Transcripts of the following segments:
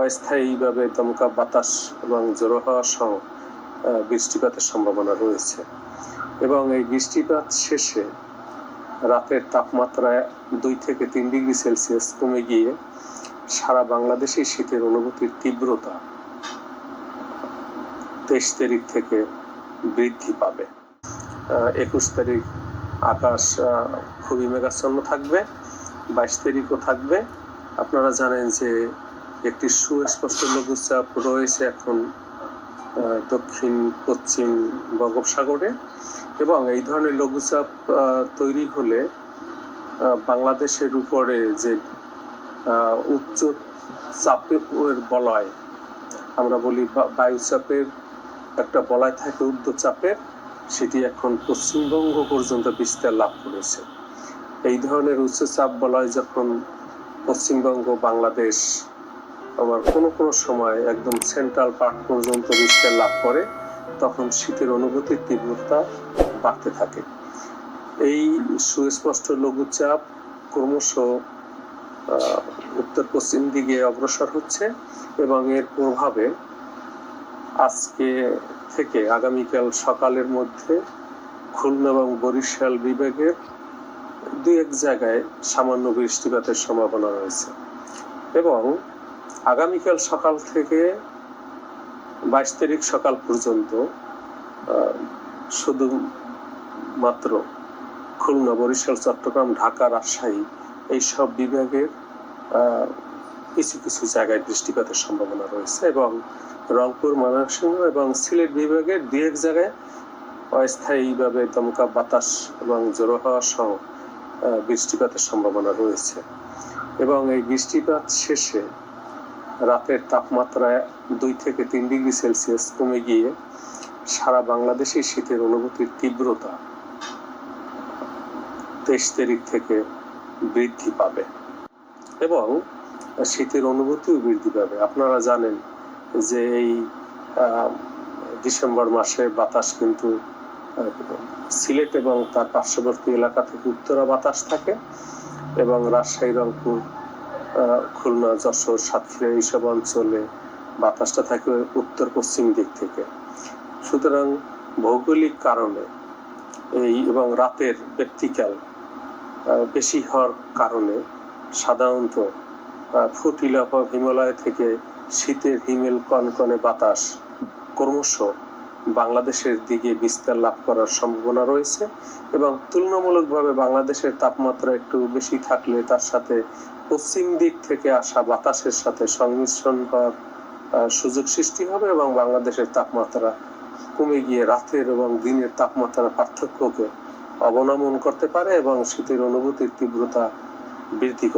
অস্থায়ীভাবে দমকা বাতাস এবং ঝোড়ো হাওয়া সহ বৃষ্টিপাতের সম্ভাবনা রয়েছে এবং এই বৃষ্টিপাত শেষে রাতের তাপমাত্রা 2 থেকে 3 ডিগ্রি সেলসিয়াস কমে গিয়ে সারা বাংলাদেশে শীতের অনুভূতির তীব্রতা 23 তারিখ থেকে বৃদ্ধি পাবে। 21 তারিখ আকাশ খুবই মেঘাচ্ছন্ন থাকবে, 22 তারিখও থাকবে। আপনারা জানেন যে একটি সুস্পষ্ট লঘুচাপ রয়েছে এখন দক্ষিণ পশ্চিম বঙ্গোপসাগরে এবং এই ধরনের লঘুচাপ তৈরি হলে বাংলাদেশের উপরে যে উচ্চ চাপের বলয়, আমরা বলি বায়ুচাপের একটা বলয় থাকে ঊর্ধ্বচাপের, সেটি এখন পশ্চিমবঙ্গ পর্যন্ত বিস্তার লাভ করেছে। এই ধরনের উচ্চচাপ বলয় যখন পশ্চিমবঙ্গ, বাংলাদেশ আবার কোনো কোনো সময় একদম সেন্ট্রাল পার্ট পর্যন্ত বিস্তার লাভ করে, তখন শীতের অনুভূতির তীব্রতা বাড়তে থাকে। এই সুস্পষ্ট লঘুচাপ ক্রমশ উত্তর পশ্চিম দিকে অগ্রসর হচ্ছে এবং এর প্রভাবে আজকে থেকে আগামীকাল সকালের মধ্যে খুলনা এবং বরিশাল বিভাগের 2-1 জায়গায় সামান্য বৃষ্টিপাতের সম্ভাবনা রয়েছে এবং আগামীকাল সকাল থেকে 22 তারিখ সকাল পর্যন্ত শুধু মাত্র খুলনা, বরিশাল, চট্টগ্রাম, ঢাকা, রাজশাহী এইসব বিভাগের কিছু কিছু জায়গায় বৃষ্টিপাতের সম্ভাবনা রয়েছে এবং রংপুর, ময়মনসিংহ এবং সিলেট বিভাগের 2-1 জায়গায় অস্থায়ীভাবে দমকা বাতাস এবং ঝোড়ো হাওয়া সহ বৃষ্টিপাতের সম্ভাবনা রয়েছে এবং এই বৃষ্টিপাত শেষে রাতের তাপমাত্রা 2 থেকে 3 ডিগ্রি সেলসিয়াস কমে গিয়ে সারা বাংলাদেশে শীতের অনুভূতির তীব্রতা 23 তারিখ থেকে বৃদ্ধি পাবে এবং শীতের অনুভূতিও বৃদ্ধি পাবে। আপনারা জানেন যে এই ডিসেম্বর মাসে বাতাস কিন্তু সিলেট এবং তার পার্শ্ববর্তী এলাকা থেকে উত্তরা বাতাস থাকে এবং রাজশাহী, রংপুর, খুলনা, যশোর, সাতক্ষীরা এইসব অঞ্চলে বাতাসটা থাকে উত্তর পশ্চিম দিক থেকে। সুতরাং ভৌগোলিক কারণে এই এবং রাতের ব্যক্তিকাল বেশি হওয়ার কারণে সাধারণত ফুটিলা হিমালয় থেকে শীতের হিমেল কনকনে বাতাস ক্রমশ বাংলাদেশের দিকে বিস্তার লাভ করার সম্ভাবনা রয়েছে এবং তুলনামূলকভাবে বাংলাদেশের তাপমাত্রা একটু বেশি থাকলে তার সাথে পশ্চিম দিক থেকে আসা বাতাসের সাথে সংমিশ্রণ হওয়ার সুযোগ সৃষ্টি হবে এবং বাংলাদেশের তাপমাত্রা কমে গিয়ে রাতের এবং দিনের তাপমাত্রার পার্থক্যকে অবনমন করতে পারে এবং শীতের অনুভূতির তীব্রতা বৃদ্ধি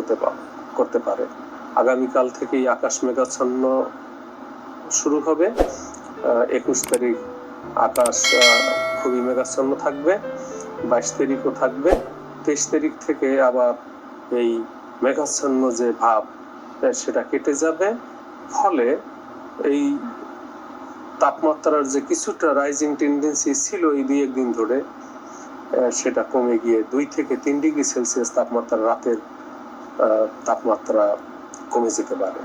করতে পারে। আগামীকাল থেকেই আকাশ মেঘাচ্ছন্ন শুরু হবে। 21 তারিখ আকাশ খুবই মেঘাচ্ছন্ন থাকবে, 22 তারিখও থাকবে। 23 তারিখ থেকে আবার এই মেঘাচ্ছন্ন যে ভাব সেটা কেটে যাবে, ফলে এই তাপমাত্রার যে কিছুটা রাইজিং টেন্ডেন্সি ছিল এই 2-1 দিন ধরে, সেটা কমে গিয়ে 2 থেকে 3 ডিগ্রি সেলসিয়াস তাপমাত্রা রাতের তাপমাত্রা কমে যেতে পারে।